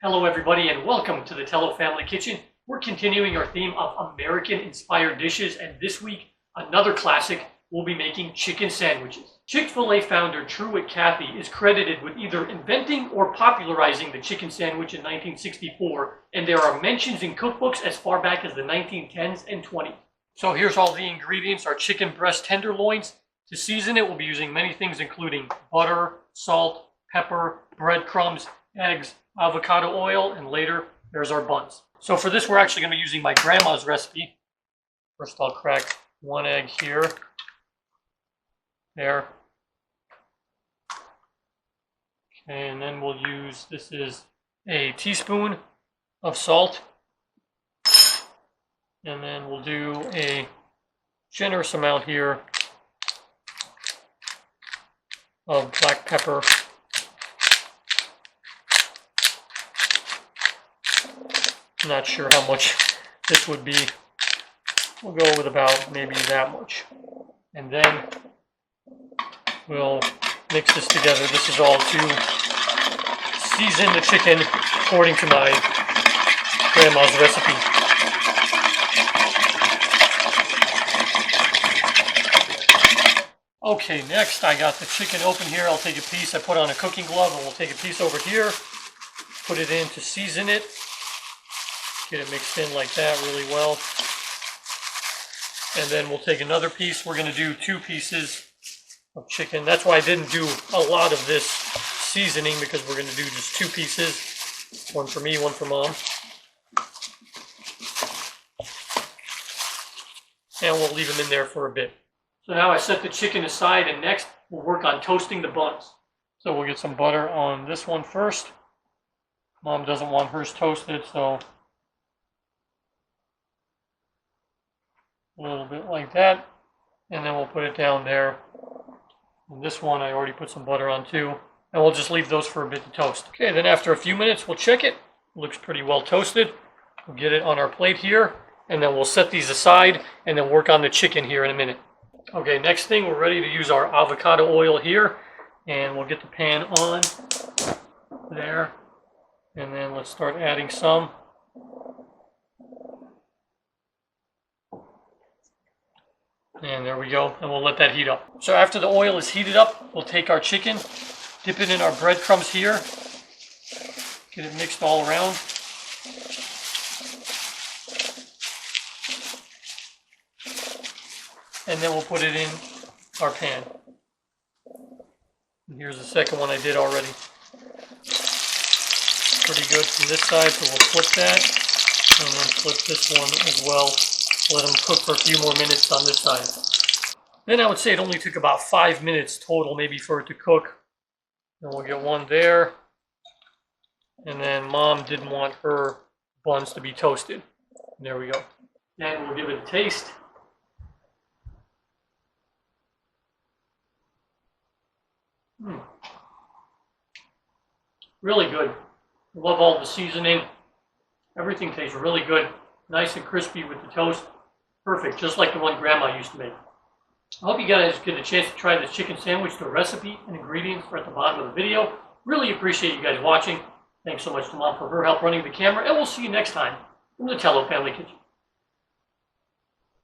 Hello everybody and welcome to the Tellow Family Kitchen. We're continuing our theme of American-inspired dishes, and this week, another classic, we'll be making chicken sandwiches. Chick-fil-A founder Truett Cathy is credited with either inventing or popularizing the chicken sandwich in 1964, and there are mentions in cookbooks as far back as the 1910s and 20s. So here's all the ingredients: our chicken breast tenderloins. To season it, we'll be using many things including butter, salt, pepper, breadcrumbs, eggs, avocado oil, and later there's our buns. So for this, we're actually going to be using my grandma's recipe. First, I'll crack one egg here, there. Okay, and then we'll use, this is a teaspoon of salt. And then we'll do a generous amount here of black pepper. Not sure how much this would be. We'll go with about maybe that much. And then we'll mix this together. This is all to season the chicken according to my grandma's recipe. Okay, next I got the chicken open here. I'll take a piece. I put on a cooking glove, and we'll take a piece over here, put it in to season it. Get it mixed in like that really well. And then we'll take another piece. We're going to do 2 pieces of chicken. That's why I didn't do a lot of this seasoning, because we're going to do just 2 pieces. One for me, one for Mom. And we'll leave them in there for a bit. So now I set the chicken aside, and next we'll work on toasting the buns. So we'll get some butter on this one first. Mom doesn't want hers toasted, so a little bit like that, and then we'll put it down there. And this one I already put some butter on too, and we'll just leave those for a bit to toast. Okay, then after a few minutes we'll check it. Looks pretty well toasted. We'll get it on our plate here, and then we'll set these aside and then work on the chicken here in a minute. Okay, next thing, we're ready to use our avocado oil here, and we'll get the pan on there, and then let's start adding some. And there we go, and we'll let that heat up. So after the oil is heated up, we'll take our chicken, dip it in our breadcrumbs here, get it mixed all around. And then we'll put it in our pan. And here's the second one I did already. Pretty good from this side, so we'll flip that, and then flip this one as well. Let them cook for a few more minutes on this side. Then I would say it only took about 5 minutes total, maybe, for it to cook. And we'll get one there. And then Mom didn't want her buns to be toasted. And there we go. And we'll give it a taste. Really good. Love all the seasoning. Everything tastes really good. Nice and crispy with the toast. Perfect, just like the one Grandma used to make. I hope you guys get a chance to try this chicken sandwich. The recipe and ingredients are at the bottom of the video. Really appreciate you guys watching. Thanks so much to Mom for her help running the camera, and we'll see you next time from the Tellow Family Kitchen.